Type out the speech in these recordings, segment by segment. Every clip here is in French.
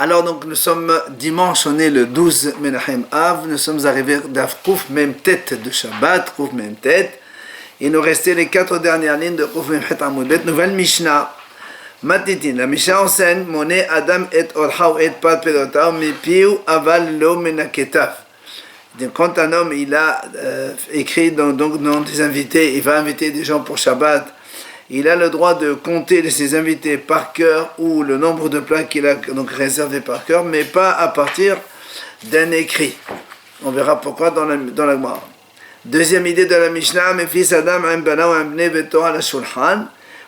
Alors donc nous sommes dimanche, on est le 12 Menachem Av, nous sommes arrivés d'Avkouf, même tête de Shabbat, Kouf même tête. Il nous restait les 4 dernières lignes de Kouf même het Amudbet, nouvelle Mishnah. Matitin, la Mishnah enseigne, Moné Adam et Orha et Pat Pedotav, Mipiu Aval Lo Menaketav. Quand un homme il a écrit donc dans des invités, il va inviter des gens pour Shabbat, il a le droit de compter ses invités par cœur ou le nombre de plats qu'il a donc réservé par cœur, mais pas à partir d'un écrit. On verra pourquoi dans la Gemara. Deuxième idée de la Mishnah, mes fils Adam, un bana ou un bnei veto à la shulchan,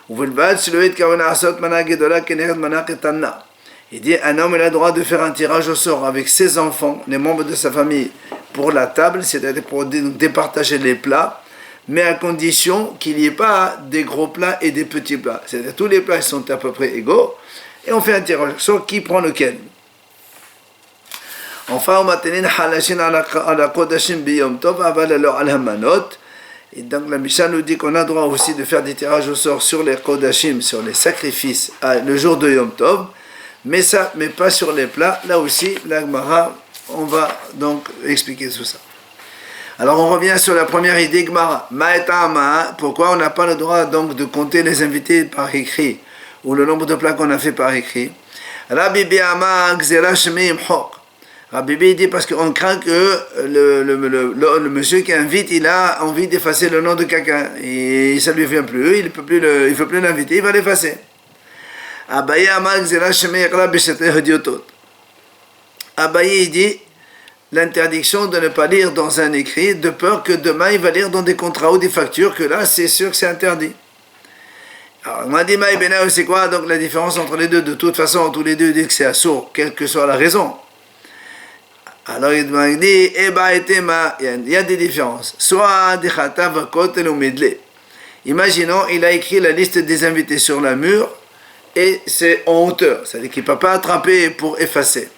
ou vilbad shluit kavana asot mana gedola keneret mana ketanna. Il dit un homme il a le droit de faire un tirage au sort avec ses enfants, les membres de sa famille, pour la table, c'est-à-dire pour départager les plats, mais à condition qu'il n'y ait pas des gros plats et des petits plats. C'est-à-dire tous les plats sont à peu près égaux, et on fait un tirage sur qui prend lequel. Enfin, on matin halashin ala kodashim biyom tov aval alors al hamanot. Et donc la Mishnah nous dit qu'on a droit aussi de faire des tirages au sort sur les kodashim, sur les sacrifices, le jour de Yom Tov, mais pas sur les plats. Là aussi, la Gemara, on va donc expliquer tout ça. Alors on revient sur la première idée Gemara. Pourquoi on n'a pas le droit donc de compter les invités par écrit ou le nombre de plats qu'on a fait par écrit? Rabbi Rabbi dit parce qu'on craint que le monsieur qui invite, il a envie d'effacer le nom de quelqu'un et ça lui vient plus, il ne veut plus l'inviter, il va l'effacer. Abaye dit l'interdiction de ne pas lire dans un écrit, de peur que demain il va lire dans des contrats ou des factures, que là c'est sûr que c'est interdit. Alors on m'a dit, c'est quoi donc la différence entre les deux? De toute façon, tous les deux disent que c'est assourd, quelle que soit la raison. Alors il m'a dit, il y a des différences. Soit des khatav kotel ou medley. Imaginons, il a écrit la liste des invités sur le mur et c'est en hauteur, c'est-à-dire qu'il ne peut pas attraper pour effacer.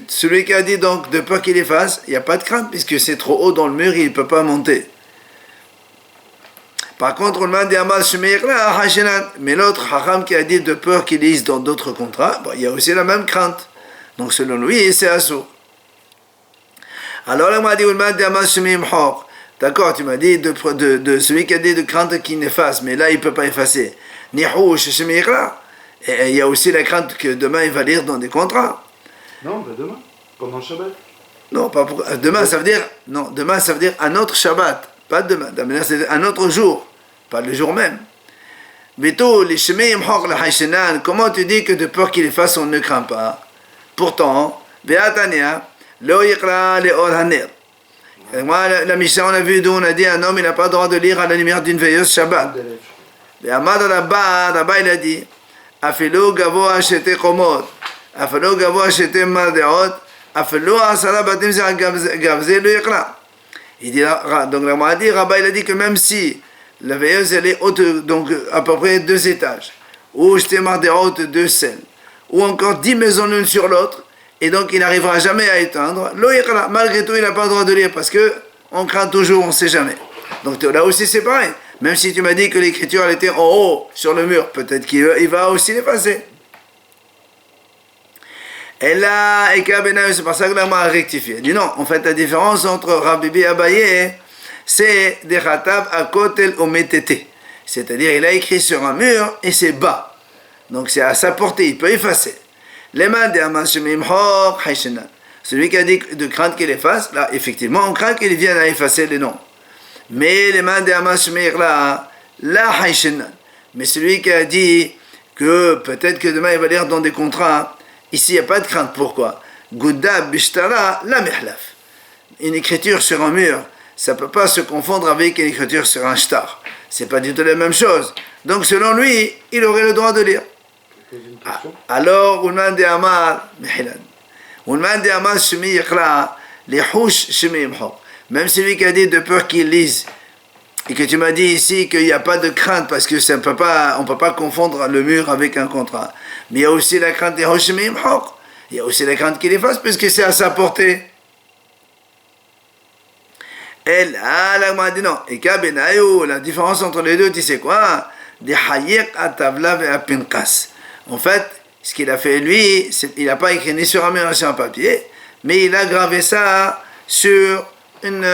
Celui qui a dit donc de peur qu'il efface, il n'y a pas de crainte puisque c'est trop haut dans le mur, il ne peut pas monter. Par contre, mais l'autre Hacham qui a dit de peur qu'il lise dans d'autres contrats, il y a aussi la même crainte. Donc selon lui, c'est assourd. Alors il m'a dit, d'accord, tu m'as dit de celui qui a dit de crainte qu'il n'efface, mais là il ne peut pas effacer. Et il y a aussi la crainte que demain il va lire dans des contrats. Non, demain, pendant le Shabbat. Non, pas pour, demain ça veut dire un autre Shabbat, pas demain. Demain c'est un autre jour, pas le jour même. Comment tu dis que de peur qu'il efface on ne craint pas? Pourtant, moi la Mishnah on a vu d'où on a dit un homme il n'a pas le droit de lire à la lumière d'une veilleuse Shabbat. Et Amad Rabba il a dit Afilo gavoa shete komot, afilo gavoa shete mardeot, afilo asara batim gavze lo yikra. Il dit, donc la Gemara dit, Rabba il a dit que même si la veilleuse elle est haute, donc à peu près 2 étages, ou shete mardeot 2 selles, ou encore 10 maisons l'une sur l'autre, et donc il n'arrivera jamais à éteindre, lo yikra, malgré tout il n'a pas le droit de lire, parce que on craint toujours, on ne sait jamais. Donc là aussi c'est pareil. Même si tu m'as dit que l'écriture elle était en haut sur le mur, peut-être qu'il va aussi l'effacer. Et là, c'est pour ça que la Gemara a rectifié. Il dit non, en fait la différence entre Rabbi et Abaye, c'est des khatav à kotel ou metete. C'est-à-dire il a écrit sur un mur et c'est bas. Donc c'est à sa portée, il peut effacer. Les mains de celui qui a dit de craindre qu'il efface, là effectivement on craint qu'il vienne à effacer les noms. Mais les mains de Hamas là, la haïchenan. Mais celui qui a dit que peut-être que demain il va lire dans des contrats, ici il n'y a pas de crainte. Pourquoi? Goudab bishtara la mehlaf. Une écriture sur un mur, ça ne peut pas se confondre avec une écriture sur un shtar. C'est pas du tout la même chose. Donc selon lui, il aurait le droit de lire. Alors, Unman de Amar, Mehilan. Unman de Amar shemi yikra, les houch shemi yimhok. Même celui qui a dit de peur qu'il lise, et que tu m'as dit ici qu'il n'y a pas de crainte parce que on ne peut pas confondre le mur avec un contrat. Mais il y a aussi la crainte des Hoshimim Hok. Il y a aussi la crainte qu'il efface puisque c'est à sa portée. Et là, la Gemara dit non. Et la différence entre les deux, tu sais quoi? Des Hayek à Tavla et à Pinkas. En fait, ce qu'il a fait lui, il n'a pas écrit ni sur un mur ni sur un papier, mais il a gravé ça sur une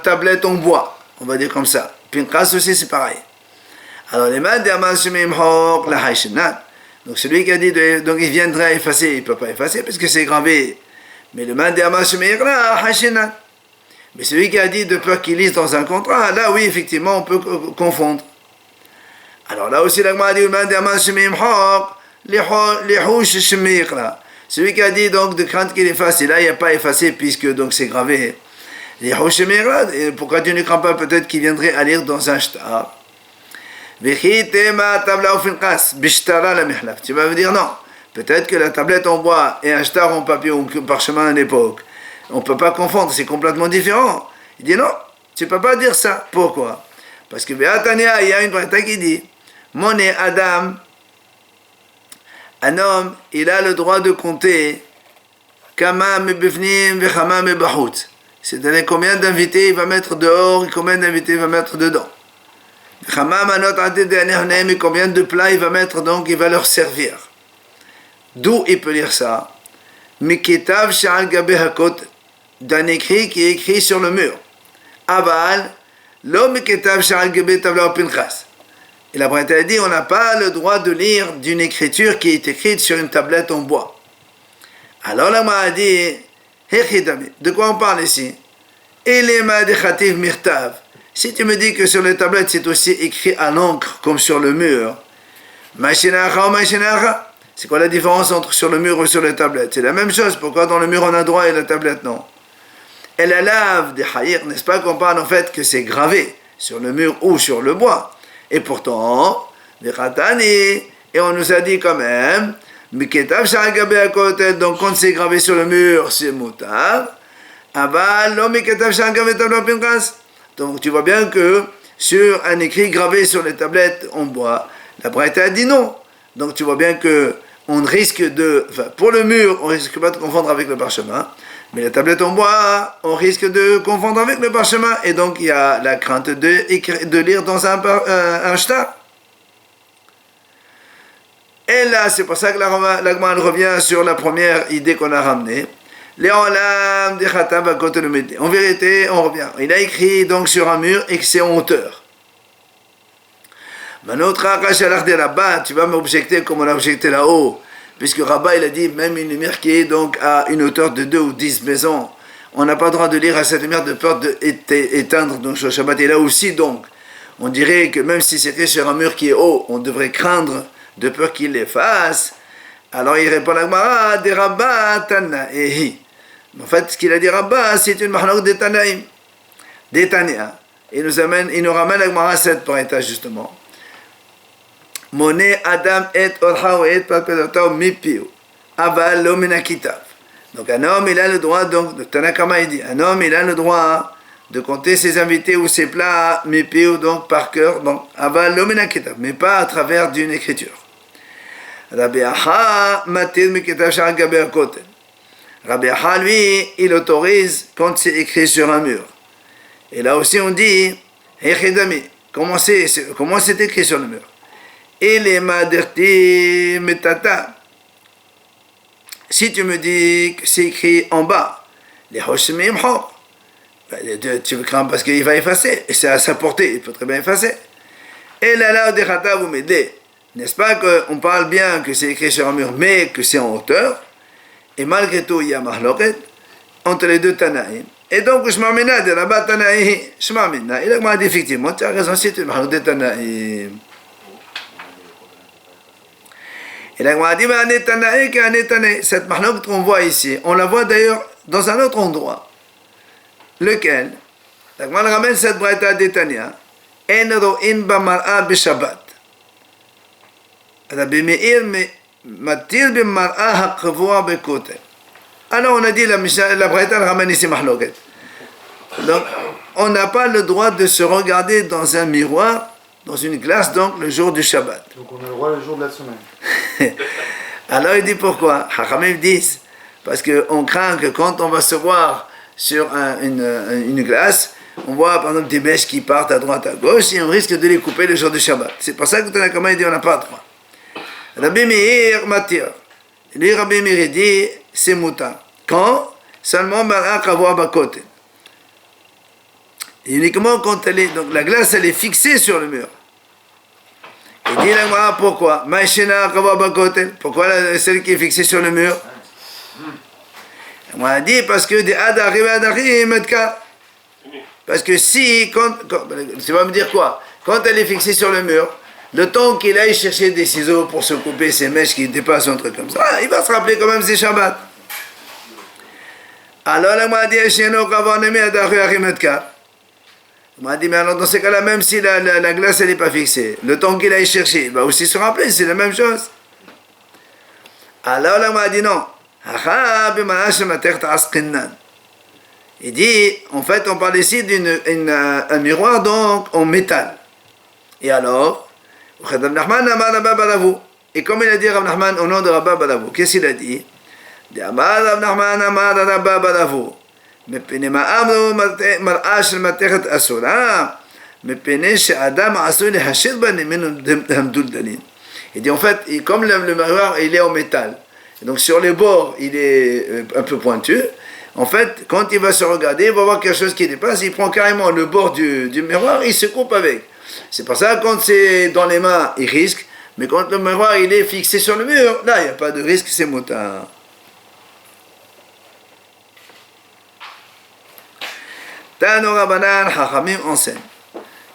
tablette en bois, on va dire comme ça. Pinchas aussi c'est pareil. Alors les mains la haïshinat. Donc celui qui a dit donc il viendrait effacer, il ne peut pas effacer parce que c'est gravé. Mais le main la haïshinat. Mais celui qui a dit de peur qu'il lise dans un contrat, là oui effectivement on peut confondre. Alors là aussi l'agma a dit le main celui qui a dit donc de crainte qu'il efface, et là il n'y a pas effacé puisque donc c'est gravé. Pourquoi tu ne crains pas peut-être qu'il viendrait à lire dans un shtar? Tu vas me dire non. Peut-être que la tablette en bois et un shtar en papier ou en parchemin à l'époque, on ne peut pas confondre, c'est complètement différent. Il dit non, tu ne peux pas dire ça. Pourquoi? Parce que il y a une braïta qui dit Moné Adam, un homme, il a le droit de compter Kama mebifnim vechama mebahut. C'est-à-dire combien d'invités il va mettre dehors et combien d'invités il va mettre dedans. Vechama manot aded et combien de plats il va mettre, donc il va leur servir. D'où il peut lire ça? Miketav sha'al gabe hakot, d'un écrit qui est écrit sur le mur. Aval, lo miketav sha'al gabe tabla pinchas. Et la Braïta a dit, on n'a pas le droit de lire d'une écriture qui est écrite sur une tablette en bois. Alors la Braïta a dit, de quoi on parle ici? Si tu me dis que sur les tablettes c'est aussi écrit à l'encre comme sur le mur, c'est quoi la différence entre sur le mur ou sur les tablettes? C'est la même chose, pourquoi dans le mur on a droit et la tablette non? Et la lave des haïr, n'est-ce pas qu'on parle en fait que c'est gravé sur le mur ou sur le bois? Et pourtant, et on nous a dit quand même, donc quand c'est gravé sur le mur, c'est moutab. Donc tu vois bien que sur un écrit gravé sur les tablettes en bois, la Braïta a dit non. Donc tu vois bien que on risque pour le mur, on risque pas de confondre avec le parchemin, mais la tablette en bois, on risque de confondre avec le parchemin, et donc il y a la crainte de lire dans un shtar. Et là, c'est pour ça que l'Agma revient sur la première idée qu'on a ramenée. En vérité, on revient. Il a écrit donc sur un mur et que c'est en hauteur. Maintenant, tu vas m'objecter comme on a objecté là-haut, puisque Rabat il a dit même une lumière qui est donc à une hauteur de 2 ou 10 maisons, on n'a pas le droit de lire à cette lumière de peur d'éteindre donc le Shabbat. Et là aussi donc, on dirait que même si c'était sur un mur qui est haut, on devrait craindre de peur qu'il l'efface. Alors il répond à la Gemara, des Rabat Tanaïhi. En fait, ce qu'il a dit Rabat, c'est une mahlok des Tanaïm, des Tania. Il nous ramène la Gemara à cette braïta justement. Moné Adam et Orha et Palpelotao Mipiu. Aval lo minakitav. Donc un homme, il a le droit, donc, de Tanakama il dit, un homme, il a le droit de compter ses invités ou ses plats, Mipiu, donc par cœur, donc Aval lo minakitav, mais pas à travers d'une écriture. Rabbi Aha matir mikitav sha'al gabe hakotel. Rabbi Aha, lui, il autorise quand c'est écrit sur un mur. Et là aussi on dit, Hechidami, comment c'est écrit sur le mur? Et les maderti metata. Si tu me dis que c'est écrit en bas, les hoshmim hor, tu crains parce qu'il va effacer, et c'est à sa portée, il peut très bien effacer. Et là, là, vous m'aidez. N'est-ce pas qu'on parle bien que c'est écrit sur un mur, mais que c'est en hauteur, et malgré tout, il y a mahloket entre les deux Tanaïm. Et donc, je m'amène de là-bas, Tanaïm, je m'amène. Et là, il m'a dit effectivement, tu as raison, c'est une mahloket de Tanaïm. Et là, on a dit, cette mahlok qu'on voit ici, on la voit d'ailleurs dans un autre endroit. Lequel? La Gemara ramène cette braïta d'Etania. En ro'in b'mar'a b'shabbat. Rabbi Meir matir b'mar'a haqvoa b'kotel. Alors on a dit, la braïta ramène ici mahloket. Donc, on n'a pas le droit de se regarder dans un miroir, dans une glace, donc le jour du Shabbat. Donc on a le droit le jour de la semaine. Alors il dit pourquoi? Hachamim disent parce qu'on craint que quand on va se voir sur une glace, on voit par exemple des mèches qui partent à droite à gauche et on risque de les couper le jour du Shabbat. C'est pour ça que Tanakama dit on n'a pas le droit. Rabbi Meir matir. Lui, Rabbi Meir dit, c'est mutar. Quand? Seulement malak avoir bakotel. Uniquement quand elle est, donc la glace elle est fixée sur le mur. Il dit là, pourquoi? Maïchena avoir bakotel. Pourquoi celle qui est fixée sur le mur? On a dit parce que des adari metkar. Parce que si, tu vas me dire quoi? Quand elle est fixée sur le mur, le temps qu'il aille chercher des ciseaux pour se couper ses mèches qui dépassent un truc comme ça, il va se rappeler quand même c'est Shabbat. Alors là, on m'a dit, on m'a dit, mais alors dans ce cas-là, même si la glace elle n'est pas fixée, le temps qu'il aille chercher, il va aussi se rappeler, c'est la même chose. Alors là, on m'a dit non. Il dit, en fait, on parle ici d'un miroir donc en métal. Et alors, et comme il a dit Rav Nachman au nom de Rabba Badavou, qu'est-ce qu'il a dit? Rav Nachman amar Rabba Badavou, מפני מאמנו מראה של מתכת אסורה, מפני שאדם עשוי להשאיר בה ממנו המדולדלים. Il dit en fait, comme le miroir il est en métal, donc sur les bords il est un peu pointu, en fait quand il va se regarder, il va voir quelque chose qui dépasse, il prend carrément le bord du miroir, il se coupe avec. C'est pour ça quand c'est dans les mains, il risque, mais quand le miroir il est fixé sur le mur, là il n'y a pas de risque, c'est motard. Tano Rabbanan Chachamim enseigne.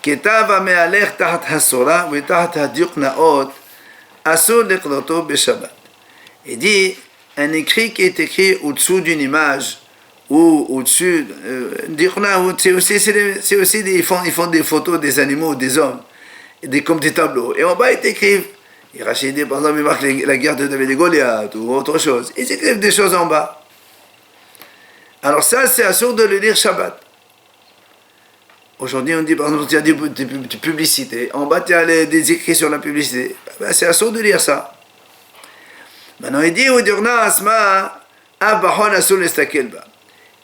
Ketav hamehalech tachat hasora v'tachat hadiuk naot asur lekloto b'Shabbat. Il dit, un écrit qui est écrit au-dessous d'une image ou au-dessus, c'est aussi ils font des photos des animaux, des hommes, comme des tableaux. Et en bas, ils écrivent, Rachid, par exemple, il marque la guerre de David et Goliath ou autre chose. Ils écrivent des choses en bas. Alors ça, c'est assurd de le lire Shabbat. Aujourd'hui, on dit, par exemple, il y a des publicités. En bas, il y a des écrits sur la publicité. Ben, c'est assurd de lire ça. Maintenant, il dit,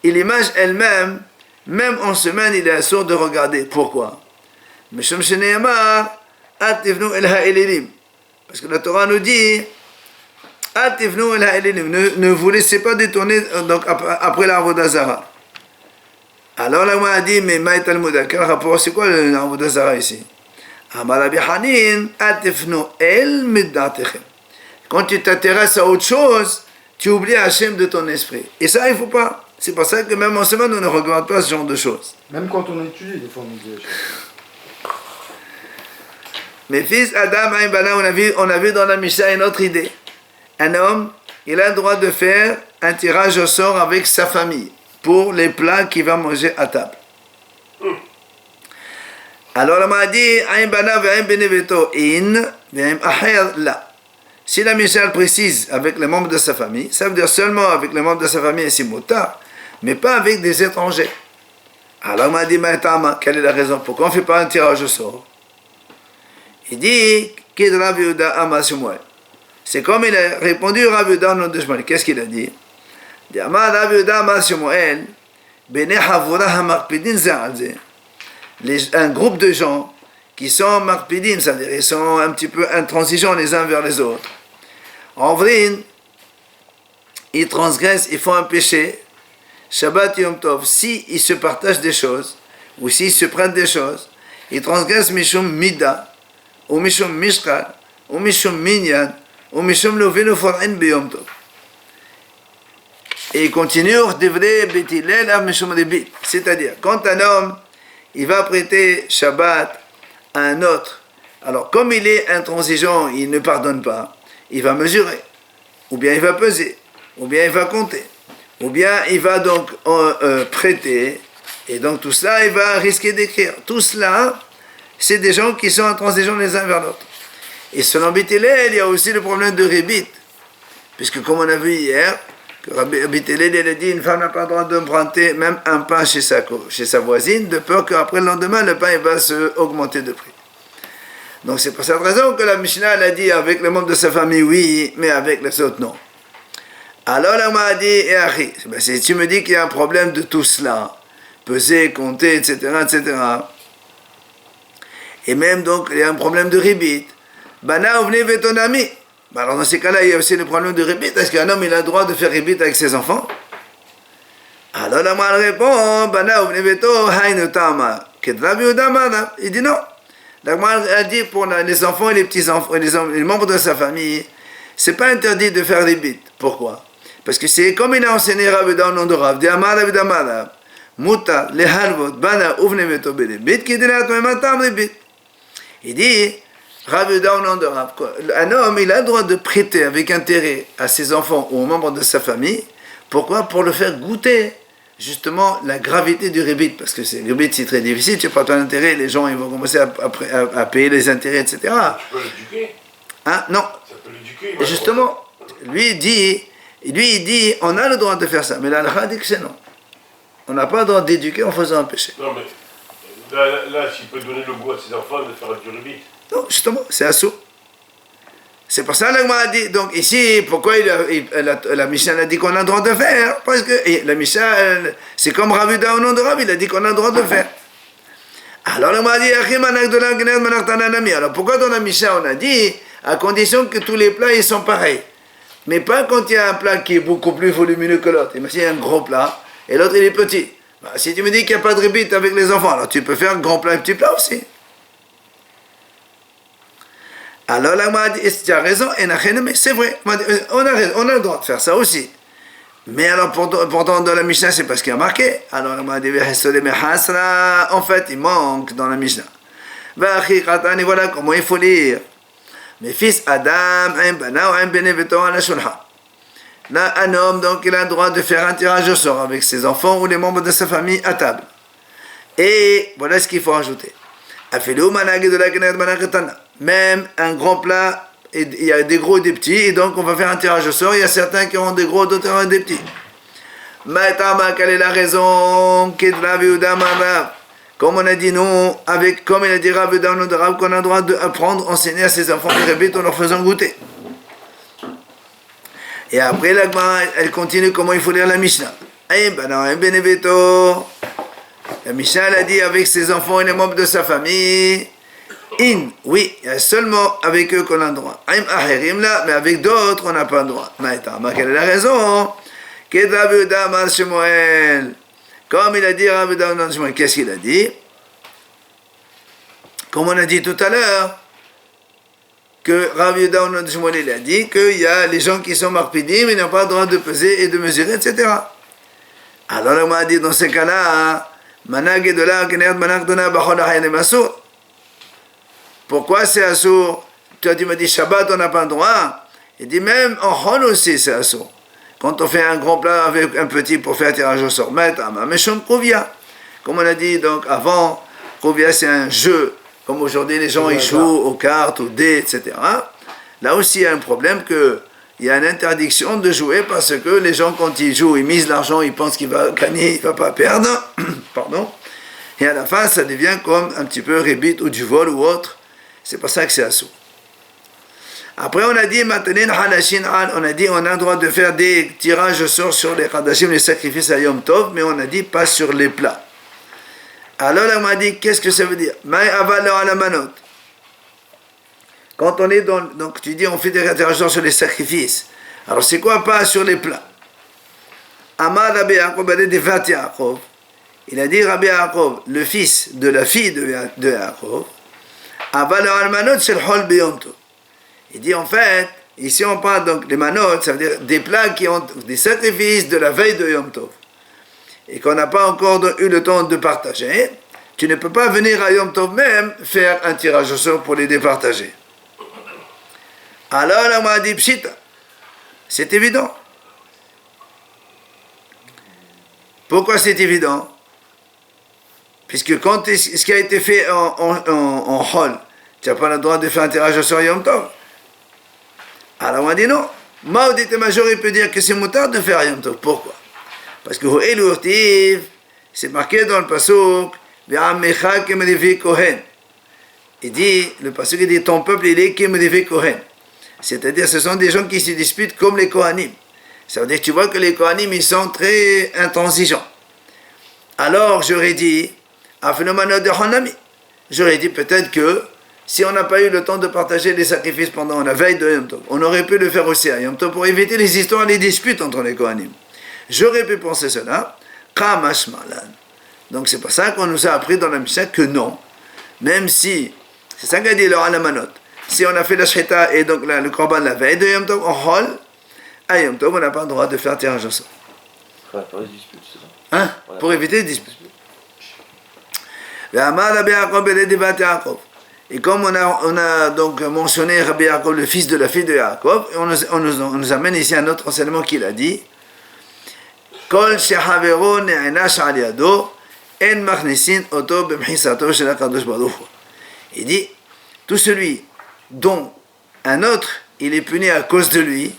et l'image elle-même, même en semaine, il est assurd de regarder. Pourquoi? Parce que la Torah nous dit, ne vous laissez pas détourner donc, après la Avodah Zara. Alors là, on a dit, mais Maït al-Mouda, quel rapport, c'est quoi l'Avodah Zara ici? Quand tu t'intéresses à autre chose, tu oublies Hachem de ton esprit. Et ça, il ne faut pas. C'est pour ça que même en semaine, on ne regarde pas ce genre de choses. Même quand on étudie, des fois, on dit. Mes fils, Adam, on a vu dans la Mishnah une autre idée. Un homme, il a le droit de faire un tirage au sort avec sa famille pour les plats qu'il va manger à table. Alors, on m'a dit, si la Mishnah précise avec les membres de sa famille, ça veut dire seulement avec les membres de sa famille et c'est motard, mais pas avec des étrangers. Alors, on m'a dit, quelle est la raison? Pourquoi on ne fait pas un tirage au sort? Il dit, c'est comme il a répondu Rav Yehuda au nom de Shmuel. Qu'est-ce qu'il a dit? Un groupe de gens qui sont marpidim, c'est-à-dire ils sont un petit peu intransigeants les uns vers les autres. En vrai, ils transgressent, ils font un péché. Shabbat Yom Tov, si ils se partagent des choses, ou s'ils se prennent des choses, ils transgressent Mishum Mida, ou Mishum Mishkal, ou Mishum Minyan, ou Mishum Lovenu For'in Beyom Tov. Et il continue, c'est-à-dire, quand un homme, il va prêter Shabbat à un autre, alors comme il est intransigeant, il ne pardonne pas, il va mesurer, ou bien il va peser, ou bien il va compter, ou bien il va donc prêter, et donc tout cela, il va risquer d'écrire. Tout cela, c'est des gens qui sont intransigeants les uns vers l'autre. Et selon Bithilel, il y a aussi le problème de rébit, puisque comme on a vu hier, Bithilel, il a dit, une femme n'a pas le droit d'emprunter même un pain chez sa voisine, de peur qu'après le lendemain, le pain il va se augmenter de prix. Donc c'est pour cette raison que la Mishnah elle a dit avec les membres de sa famille oui, mais avec les autres non. Alors là, on m'a dit, si tu me dis qu'il y a un problème de tout cela, peser, compter, etc., etc., et même donc il y a un problème de ribit, Bana ovne vetonami, Bah alors dans ces cas-là, il y a aussi le problème de rébit. Est-ce qu'un homme il a le droit de faire rébit avec ses enfants? Alors la Gemara répond, Bana ou Neveto, Hainu Tama, Kedrabi ou Damana. Il dit non. La Gemara a dit pour les enfants et les petits-enfants, les membres de sa famille, c'est pas interdit de faire rébit. Pourquoi? Parce que c'est comme il a enseigné Rabbi dans le nom de Rav, Diamara Vidamara, Muta, les Halvot, Bana ou Neveto Berébit, qui dit là, Matam rébit. Il dit, Rabbi dans le nom de Rav, un homme il a le droit de prêter avec intérêt à ses enfants ou aux membres de sa famille. Pourquoi? Pour le faire goûter justement la gravité du rébit, parce que le rébit c'est très difficile, tu prends ton intérêt, les gens ils vont commencer à payer les intérêts, etc. Tu peux l'éduquer? Hein? Non. Ça peut l'éduquer. Et justement, lui il dit, on a le droit de faire ça, mais la halakha dit que c'est non. On n'a pas le droit d'éduquer en faisant un péché. Non mais, là s'il peut donner le goût à ses enfants de faire du rébit. Non, justement, c'est assourd. C'est pour ça que l'Agma a dit, donc ici, pourquoi la Mishnah a dit qu'on a le droit de faire? Parce que la Mishnah, c'est comme Ravuda au nom de Rav, il a dit qu'on a le droit de faire. Alors l'Agma a dit, alors pourquoi dans la Mishnah on a dit, à condition que tous les plats ils sont pareils? Mais pas quand il y a un plat qui est beaucoup plus volumineux que l'autre. Imagine, il y a un gros plat, et l'autre il est petit. Bah, si tu me dis qu'il n'y a pas de rébit avec les enfants, alors tu peux faire un grand plat et un petit plat aussi. Alors là, m'a dit, tu as raison, mais c'est vrai, on a le droit de faire ça aussi. Mais alors, pourtant, dans la Mishnah, c'est parce qu'il y a marqué. Alors, elle m'a dit, en fait, il manque dans la Mishnah. Et voilà comment il faut lire. Mes fils Adam, là, un homme, donc, il a le droit de faire un tirage au sort avec ses enfants ou les membres de sa famille à table. Et voilà ce qu'il faut ajouter. Même un grand plat, il y a des gros et des petits, et donc on va faire un tirage au sort. Il y a certains qui ont des gros, d'autres qui ont des petits. Quelle est la raison? Comme on a dit, nous, comme il a dit Rav dans le Rav, qu'on a le droit d'apprendre, enseigner à ses enfants les rébit en leur faisant goûter. Et après, elle continue comment il faut lire la Mishnah. La Mishnah, elle a dit avec ses enfants et les membres de sa famille. Oui, il y a seulement avec eux qu'on a le droit. Mais avec d'autres, on n'a pas le droit. Quelle est la raison? Comme il a dit Rabbi Uda Shmuel, qu'est-ce qu'il a dit? Comme on a dit tout à l'heure, que Rabbi Uda Shmuel il a dit qu'il y a les gens qui sont marpidim, ils n'ont pas le droit de peser et de mesurer, etc. Alors on m'a dit dans ces cas-là, pourquoi c'est assourd? Toi tu m'as dit Shabbat on n'a pas le droit. Il dit même en Hol aussi c'est assourd. Quand on fait un grand plat avec un petit pour faire tirage au sort, comme on a dit donc avant, Kovia c'est un jeu, comme aujourd'hui les gens ils jouent aux cartes, aux dés, etc. Là aussi il y a un problème que il y a une interdiction de jouer parce que les gens quand ils jouent, ils misent l'argent, ils pensent qu'il va gagner, il ne va pas perdre. Pardon. Et à la fin ça devient comme un petit peu rébit ou du vol ou autre. C'est pour ça que c'est assourd. Après, on a dit, on a dit, on a le droit de faire des tirages au sort sur les Hadashim, les sacrifices à Yom Tov, mais on a dit pas sur les plats. Alors, on m'a dit, qu'est-ce que ça veut dire? Quand on est dans, donc tu dis, on fait des tirages au sort sur les sacrifices. Alors, c'est quoi pas sur les plats? Amar Rabbi Yaakov, il a dit, Rabbi Yaakov, le fils de la fille de Yaakov, Aval al-manot, c'est le hol beyom tov. Il dit en fait, ici on parle donc des manot, ça veut dire des plats qui ont des sacrifices de la veille de Yom Tov et qu'on n'a pas encore eu le temps de partager. Tu ne peux pas venir à Yom Tov même faire un tirage au sort pour les départager. Alors on m'a dit pshita, c'est évident. Pourquoi c'est évident? Puisque quand ce qui a été fait en hol, tu n'as pas le droit de faire un tirage au sort Yom Tov. Alors on a dit non. Maudit et major, il peut dire que c'est moutard de faire Yom Tov. Pourquoi? Parce que c'est marqué dans le pasuk, il dit, le pasuk dit, ton peuple il est Kemedivé Kohen. C'est-à-dire, ce sont des gens qui se disputent comme les Kohanim. Ça veut dire que tu vois que les Kohanim, ils sont très intransigeants. Alors, j'aurais dit, j'aurais dit peut-être que si on n'a pas eu le temps de partager les sacrifices pendant la veille de Yom Tov, on aurait pu le faire aussi à Yom Tov pour éviter les histoires, les disputes entre les Kohanim. J'aurais pu penser cela. Kamash Malan. Donc c'est pour ça qu'on nous a appris dans la Mishnah que non, même si, c'est ça qu'a dit le Alamanot, si on a fait la Shrita et donc le Korban la veille de Yom Tov, on rôle, à Yom Tov, on n'a pas le droit de faire tirage au sort. Ouais, pour les disputes, c'est ça. Hein? Ouais. Pour éviter les disputes. Et comme on a donc mentionné Rabbi Yaakov, le fils de la fille de Yaakov, on nous amène ici un autre enseignement qu'il a dit. Kol shehavero ne'enash al yado, en machnisin oto b'mchisato shel HaKadosh Baruch Hu. Il dit, tout celui dont un autre, il est puni à cause de lui,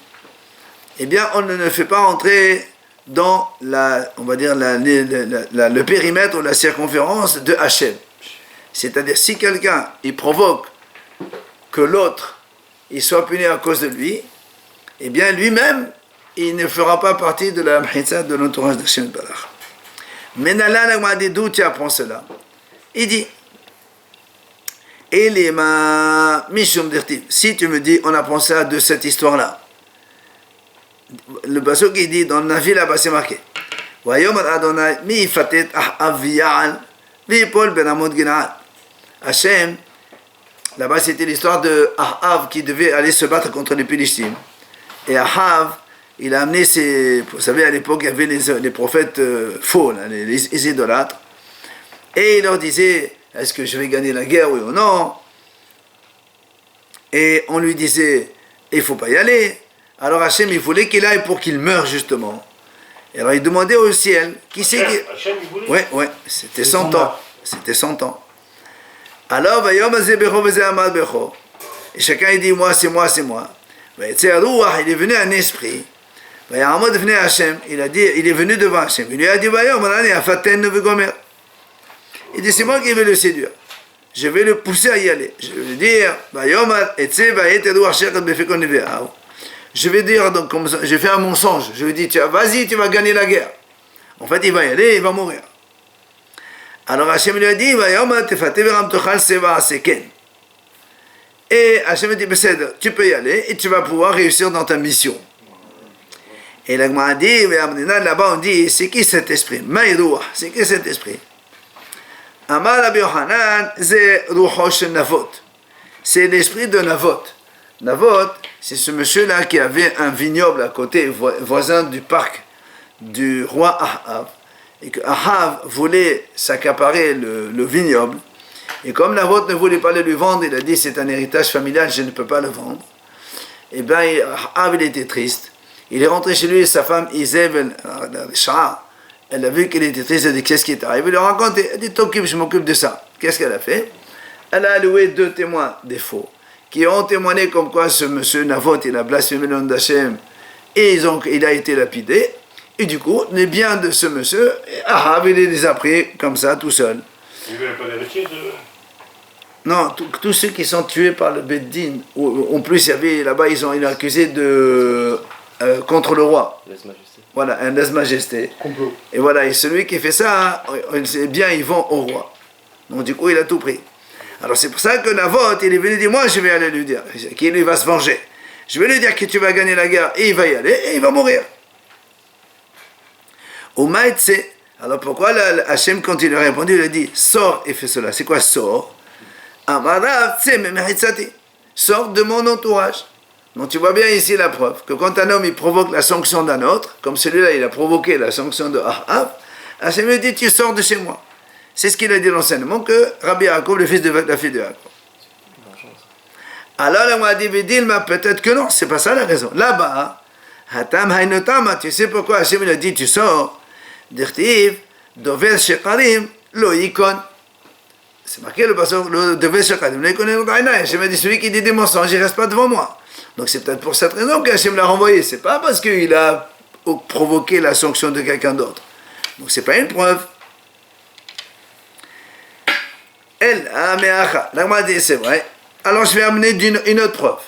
eh bien, on ne le fait pas entrer dans on va dire, le périmètre ou la circonférence de Hachem. C'est-à-dire, si quelqu'un, il provoque que l'autre, il soit puni à cause de lui, eh bien, lui-même, il ne fera pas partie de la mchitza, de l'entourage d'Hachem Barach. Mais Nala m'a dit d'où tu apprends cela. Il dit, Elema Mishum Dirtiv, si tu me dis, on apprend ça de cette histoire-là. Le pasuk qui dit dans le Navi là-bas c'est marqué Vayomar Adonai mi fatet avial mi pol ben amod ginad. Hachem, là-bas c'était l'histoire de Ahav qui devait aller se battre contre les Philistines. Et Ahav, il a amené vous savez à l'époque il y avait les prophètes faux, là, les idolâtres. Et il leur disait, est-ce que je vais gagner la guerre, oui ou non? Et on lui disait, il ne faut pas y aller. Alors Hachem, il voulait qu'il aille pour qu'il meure, justement. Et alors il demandait au ciel, qui c'est qui... Hachem, il voulait. Ouais, c'était 100 ans. C'était 100 ans. Alors, et chacun il dit, moi, c'est moi, c'est moi. Il est venu un esprit. Il est venu devant Hachem. Il lui a dit, il dit, c'est moi qui vais le séduire. Je vais le pousser à y aller. Je vais lui dire, je vais dire, donc, comme ça, je vais faire un mensonge. Je lui dis, vas-y, tu vas gagner la guerre. En fait, il va y aller, il va mourir. Alors Hachem lui a dit, et Hachem dit, tu peux y aller et tu vas pouvoir réussir dans ta mission. Et la Gemara dit, là-bas on dit, c'est qui cet esprit? Maïrouah, c'est qui cet esprit? Amar Rabbi Yochanan, c'est Ruchosh Navot. C'est l'esprit de Navot. Navot, c'est ce monsieur-là qui avait un vignoble à côté, voisin du parc du roi Ahav. Et que Ahav voulait s'accaparer le vignoble. Et comme Navot ne voulait pas le lui vendre, il a dit, c'est un héritage familial, je ne peux pas le vendre. Et bien, Ahav, il était triste. Il est rentré chez lui et sa femme, Isabelle, elle a vu qu'il était triste, elle a dit, qu'est-ce qui est arrivé? Il lui a raconté, elle dit, t'occupe, je m'occupe de ça. Qu'est-ce qu'elle a fait? Elle a alloué 2 témoins des faux, qui ont témoigné comme quoi ce monsieur Navot, il a blasphémé le nom d'Hachem, et il a été lapidé, et du coup, les biens de ce monsieur, Ahav, il les a pris comme ça, tout seul. Il n'y avait pas d'héritier de... Non, tous ceux qui sont tués par le Beddin, en plus, il y avait là-bas, ils ont accusé de... contre le roi. Lèse-majesté. Voilà, un lèse-majesté. Complot. Et voilà, et celui qui fait ça, c'est bien, ils vont au roi. Donc du coup, il a tout pris. Alors c'est pour ça que Navot, il est venu dire, moi je vais aller lui dire, qu'il lui va se venger. Je vais lui dire que tu vas gagner la guerre, et il va y aller, et il va mourir. Au Maïtse, alors pourquoi Hachem, quand il lui a répondu, il a dit, sors et fais cela. C'est quoi sors? Sors de mon entourage. Donc tu vois bien ici la preuve, que quand un homme il provoque la sanction d'un autre, comme celui-là il a provoqué la sanction de Ahav, Hachem lui dit, tu sors de chez moi. C'est ce qu'il a dit dans l'enseignement que Rabbi Yaakov, le fils de la fille de Yaakov. Alors là, on a dit, peut-être que non, c'est pas ça la raison. Là-bas, Hatam Hainotama, tu sais pourquoi Hachem il a dit, tu sors, Dirtiv, Dovel Shekarim, Loïkon. C'est marqué le passage, Dovel Shekarim, Loïkon, Hachem a dit, celui qui dit des mensonges, il reste pas devant moi. Donc c'est peut-être pour cette raison qu'Hachem l'a renvoyé. C'est pas parce qu'il a provoqué la sanction de quelqu'un d'autre. Donc c'est pas une preuve. Elle a meacha. L'Agma dit c'est vrai. Alors je vais amener une autre preuve.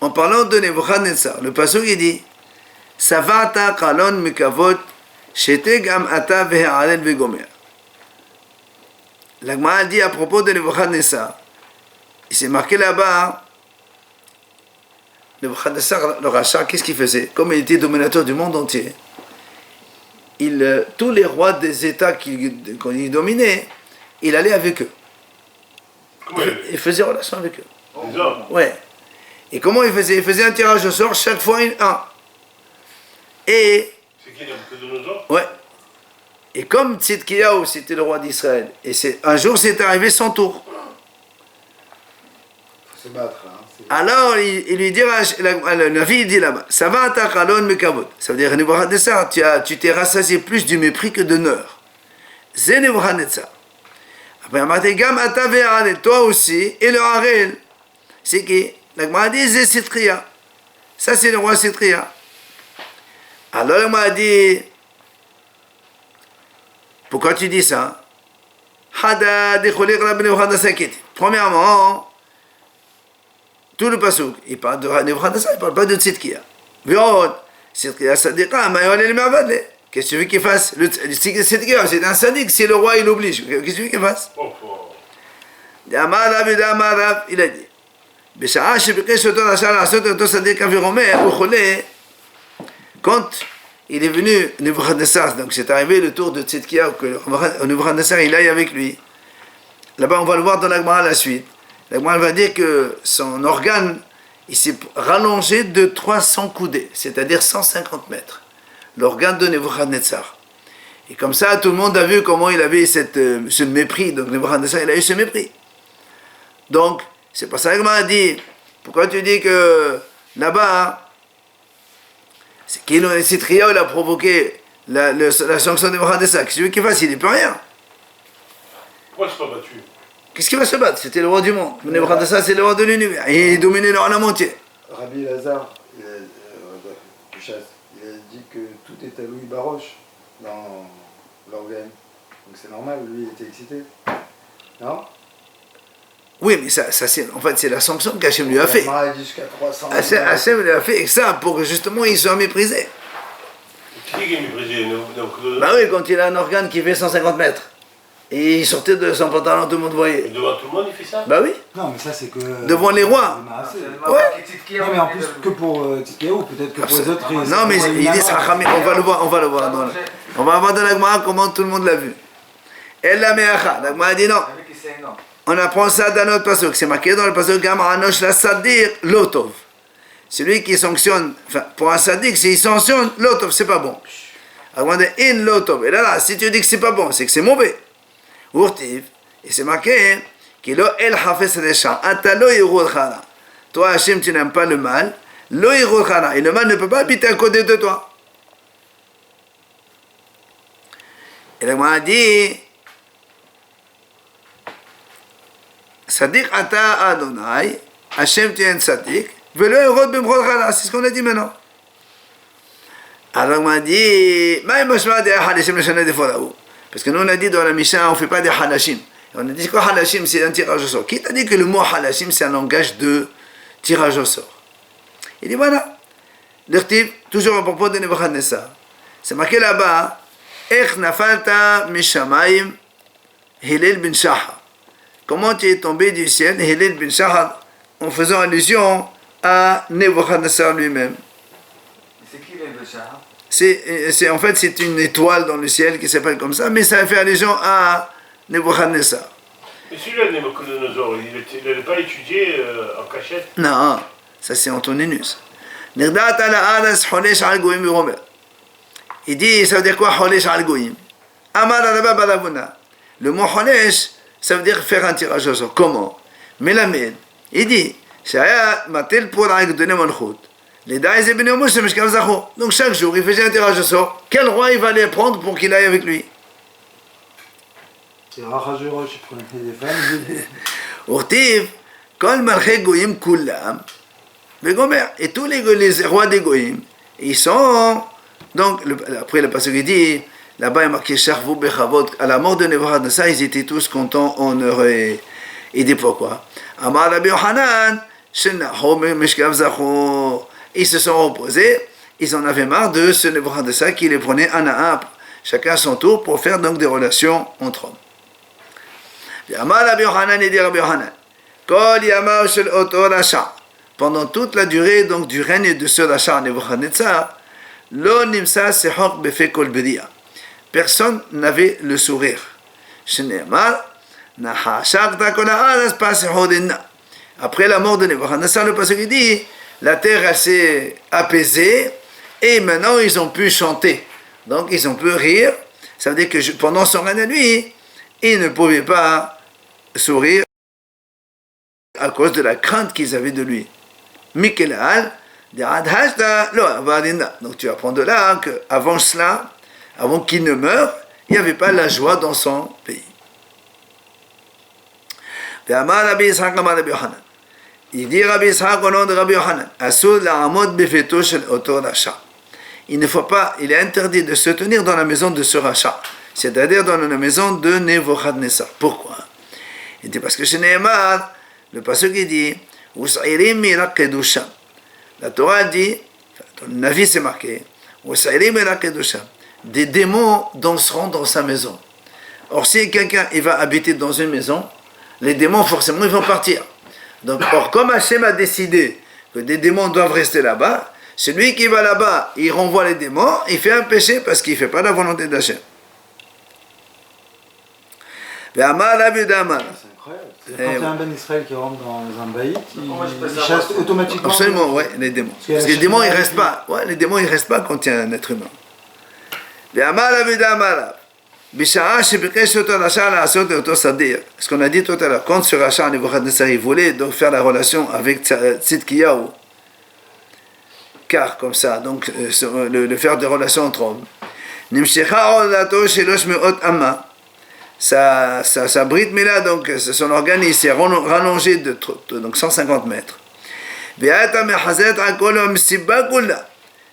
En parlant de Nebuchadnezzar, le passage il dit Savata kalon mikavot shete gam ata ve'alel vegomer. La Gemara dit à propos de Nebuchadnezzar, il s'est marqué là-bas, Nebuchadnezzar, le rachat, qu'est-ce qu'il faisait? Comme il était dominateur du monde entier, tous les rois des États qu'il dominait, il allait avec eux. Comment Il faisait relation avec eux. Les hommes. Ouais. Et comment il faisait? Il faisait un tirage au sort, chaque fois un. Et, C'est qui Nabucodonosor? ouais. Et comme Tzidkiyahu, c'était le roi d'Israël, et un jour c'est arrivé son tour. Faut se battre. Hein. Alors il lui dira, le Navi il dit là-bas, ça va ta kalon mekavod. Ça veut dire, Nebuchadnezzar, tu t'es rassasié plus du mépris que d'honneur. C'est Nebuchadnezzar. Après, il m'a dit, Gam atave'arel, toi aussi, et le Harel, c'est qui? La Gemara dit, c'est Sitria. Ça, c'est le roi Sitria. Alors, il m'a dit, pourquoi tu dis ça? Premièrement, tout le pasouk, il parle de Nebuchadnezzar, il ne parle pas de Tzidkiya. Tzidkiya Sadiqa, qu'est-ce que tu veux qu'il fasse? Tzidkiya, c'est un sadique, si le roi il l'oblige, qu'est-ce que tu veux qu'il fasse? Il a dit, quand il est venu Nebuchadnezzar, donc c'est arrivé le tour de Tzidkiya, que Nebuchadnezzar il aille avec lui. Là-bas, on va le voir dans la Gemara à la suite. La Gemara va dire que son organe, il s'est rallongé de 300 coudées, c'est-à-dire 150 mètres. L'organe de Nebuchadnezzar. Et comme ça, tout le monde a vu comment il avait ce mépris. Donc Nebuchadnezzar, il a eu ce mépris. Donc, c'est pour ça que la Gemara a dit, pourquoi tu dis que là-bas, c'est qu'il il a provoqué la sanction de Nebuchadnezzar. Qu'est-ce que tu veux qu'il fasse? Il n'est plus rien. Pourquoi il ne s'est pas battu? Qu'est-ce qu'il va se battre? C'était le roi du monde. Nebuchadnezzar, c'est le roi de l'univers. Et il dominait le monde entier. Rabbi Lazare, il a dit que tout est à Louis Baroche dans l'organe. Donc c'est normal, lui il était excité. Non? Oui, mais ça c'est, en fait, c'est la sanction qu'Hachem lui a fait. Jusqu'à 300. Hachem lui a fait ça pour que justement il soit méprisé. Qui est méprisé? Nabucodonosor? Bah oui, quand il a un organe qui fait 150 mètres. Et il sortait de son pantalon, tout le monde voyait. Devant tout le monde, il fait ça? Bah oui. Non, mais ça c'est que. Devant les rois. Ouais. Non, mais en plus que pour Tzidkiyahu, peut-être que pour les autres. Non, mais il dit Sachamim, on va le voir. On va voir dans la Gemara comment tout le monde l'a vu. Elle la meacha. La Gemara dit non. On apprend ça dans notre pasuk. C'est marqué dans le pasuk Gam Anosh la Sadir Lotov. Celui qui sanctionne, enfin, pour un sadique, s'il sanctionne, Lotov, c'est pas bon. Alors on dit In Lotov. Et là, si tu dis que c'est pas bon, c'est que c'est mauvais. Urtiv, et c'est marqué qu'il a el hafez resha, ata lo yirulchana. Toi, Hachem, tu n'aimes pas le mal, lo yirulchana, et le mal ne peut pas habiter à côté de toi. Et là, on a dit, Sadiq ata Adonai, Hachem, tu es un sadiq, velo yirul bimcholchana, c'est ce qu'on a dit maintenant. Alors on a dit, ma mashma de hadashim leshana de foraou. Parce que nous on a dit dans la Mishnah, on ne fait pas des halashim. On a dit que halashim c'est un tirage au sort. Qui t'a dit que le mot halashim c'est un langage de tirage au sort? Il dit voilà, l'irtiv, toujours à propos de Nebuchadnezzar. C'est marqué là-bas, Ech nafalta mishamayim Hillel ben Shahar. Comment tu es tombé du ciel, Hillel ben Shahar, en faisant allusion à Nebuchadnezzar lui-même. C'est qui Hillel ben Shahar? En fait, c'est une étoile dans le ciel qui s'appelle comme ça, mais ça fait allusion à Nebuchadnezzar. Mais celui-là, Nabucodonosor, il n'allait pas étudier en cachette? Non, ça c'est Antoninus. Nirdat ala adas holesh al goyim biromer. Il dit, ça veut dire quoi holesh al goyim? Amar araba balavuna. Le mot holesh, ça veut dire faire un tirage au sort. Comment? Melamed. Il dit, shaya matel pour donner mon chut. Donc chaque jour, il faisait un tirage au sort. Quel roi il va aller prendre pour qu'il aille avec lui? C'est Rachajurosh, il prenait des femmes. Urtiv, kol malchei goyim kulam, vegomer. Et tous les rois des goyim, ils sont. Donc, après le passage il dit, là-bas il y a marqué Charvou Bechavot, à la mort de Nebuchadnezzar, ils étaient tous contents, honorés. Il dit pourquoi? Amar Rabbi Yochanan, Shenaho Meshkav Zachor. Ils se sont opposés, ils en avaient marre de ce Nebuchadnezzar qui les prenait un à un, chacun à son tour, pour faire donc des relations entre hommes. Amar Rabbi Yochanan, il dit Rabbi Yochanan, Kol Yamav Shel Oto Rasha, pendant toute la durée donc du règne de ce Rasha Nebuchadnezzar, Lo Nimsa Sehok Befe Kol Beria, personne n'avait le sourire. Shneemar, Nahashakta Kol Haaretz Pasehorina. Après la mort de Nebuchadnezzar, le passage dit, la terre elle s'est apaisée et maintenant ils ont pu chanter. Donc ils ont pu rire. Ça veut dire que pendant son règne à lui, ils ne pouvaient pas sourire à cause de la crainte qu'ils avaient de lui. Mikelal, donc tu apprends de là qu'avant cela, avant qu'il ne meure, il n'y avait pas la joie dans son pays. Il dit Rabbi Ishaq au nom de Rabbi Yochanan, il ne faut pas, il est interdit de se tenir dans la maison de ce rachat, c'est-à-dire dans la maison de Nebuchadnezzar. Pourquoi? Il dit parce que chez Nehemar, le passage qui dit, la Torah dit, dans le Navi c'est marqué, des démons danseront dans sa maison. Or si quelqu'un il va habiter dans une maison, les démons forcément ils vont partir. Donc, or, comme Hachem a décidé que des démons doivent rester là-bas, celui qui va là-bas, il renvoie les démons, il fait un péché parce qu'il ne fait pas la volonté d'Hachem. C'est incroyable. Quand il y a un Ben Israël qui rentre dans un baït, il chasse automatiquement. Absolument, oui, les démons. Parce que les démons, ils ne restent pas. Ouais, les démons, ils ne restent pas quand il y a un être humain. Ce qu'on a dit tout à l'heure, quand ce rachat Nebuchadnezzar il voulait donc faire la relation avec Tzidkiyahu, car comme ça, donc le faire des relations entre hommes, sa Brit Mila, donc son organe il s'est rallongé de donc 150 mètres.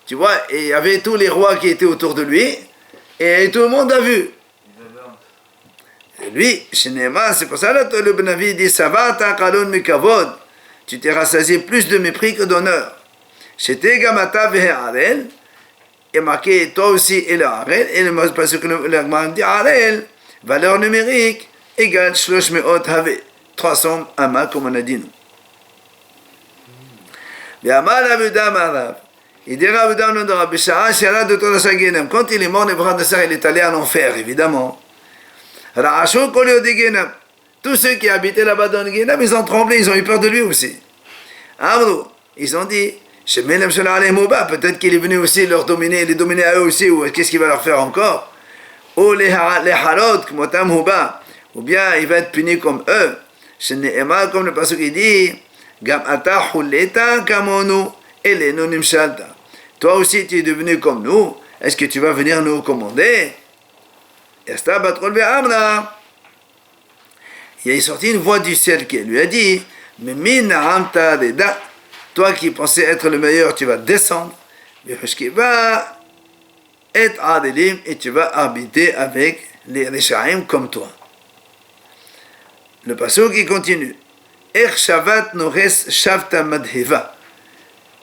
Tu vois, et il y avait tous les rois qui étaient autour de lui, et tout le monde a vu. Et lui, chez Nehemar, c'est pour ça que le Benavi dit Savata kalon mikavod, tu t'es rassasié plus de mépris que d'honneur. C'était Gamata ve'harel, et marqué toi aussi et le harel, et parce que le Gemara dit harel, valeur numérique égale 300 have, 300 amas comme on a dit nous. Il dira quand il est mort, Nebuchadnezzar il est allé en enfer, évidemment. Tous ceux qui habitaient là-bas dans le Guénam, ils ont tremblé, ils ont eu peur de lui aussi. Ils ont dit, peut-être qu'il est venu aussi leur dominer, les dominer à eux aussi, ou qu'est-ce qu'il va leur faire encore? Ou les harot, ou bien il va être puni comme eux. Comme le passage qui dit, toi aussi tu es devenu comme nous, est-ce que tu vas venir nous commander? Il est sorti une voix du ciel qui lui a dit, mais toi qui pensais être le meilleur, tu vas descendre, et tu vas habiter avec les Rishaim comme toi. Le passage qui continue,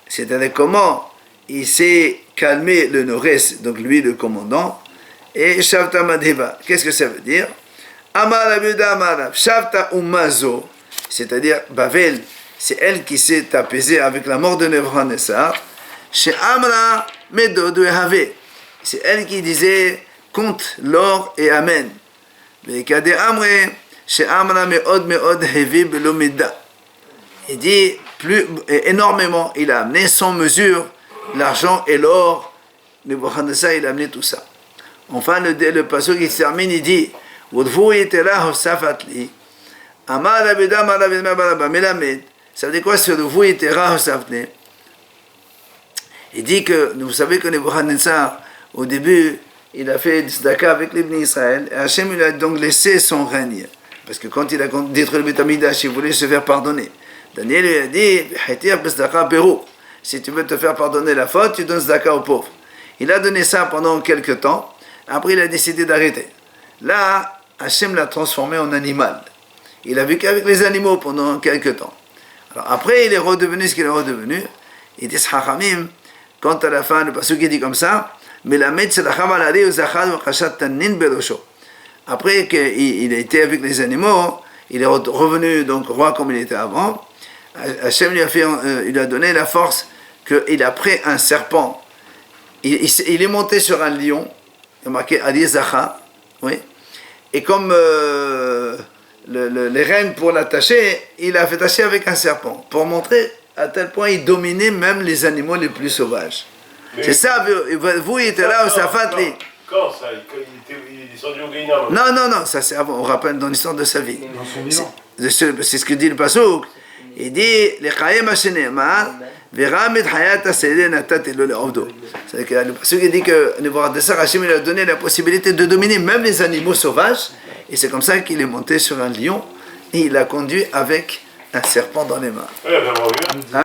c'est-à-dire comment il s'est calmé le Nores, donc lui le commandant, et Shavta Madhiva. Qu'est-ce que ça veut dire? Amar Abuda Amarav, Shavta Umazo, c'est-à-dire Bavel, c'est elle qui s'est apaisée avec la mort de Nebuchadnezzar. Chez Amra Medodu Have, c'est elle qui disait compte l'or et amen. Mais Kade Amre, chez Amra Meod Meod Hevi Belomida. Il dit énormément, il a amené sans mesure l'argent et l'or. Nebuchadnezzar, il a amené tout ça. Enfin, le passage qui se termine, il dit ça veut dire quoi sur le vous il dit que, vous savez que Nebuchadnezzar, au début, il a fait tzedaka avec les Bnei Israël, et Hachem il a donc laissé son règne. Parce que quand il a détruit le Beth Amikdash, il voulait se faire pardonner. Daniel lui a dit si tu veux te faire pardonner la faute, tu donnes tzedaka aux pauvres. Il a donné ça pendant quelques temps. Après, il a décidé d'arrêter. Là, Hachem l'a transformé en animal. Il a vécu avec les animaux pendant quelques temps. Alors après, il est redevenu ce qu'il est redevenu. Il dit Chachamim, quand à la fin, le passage qui dit comme ça, après qu'il a été avec les animaux, il est revenu donc roi comme il était avant. Hachem lui a donné la force qu'il a pris un serpent. Il est monté sur un lion, il a marqué Ali Zacha, oui. Et comme les rênes pour l'attacher, il a fait attacher avec un serpent, pour montrer à tel point il dominait même les animaux les plus sauvages. Mais c'est ça, vous il était là au Safat. Quand ça il est descendu au Guéinam? Non, ça c'est avant, on rappelle dans l'histoire de sa vie. Dans son vivant. C'est ce que dit le Passouk. Il dit, les Chayem Hashenemar, Veramid Hayata Sede Natat Elo Le'ovdo. C'est-à-dire que le Passouk dit que Nebuchadnezzar Hashem il a donné la possibilité de dominer même les animaux sauvages. Et c'est comme ça qu'il est monté sur un lion et il l'a conduit avec un serpent dans les mains. Ouais, ben,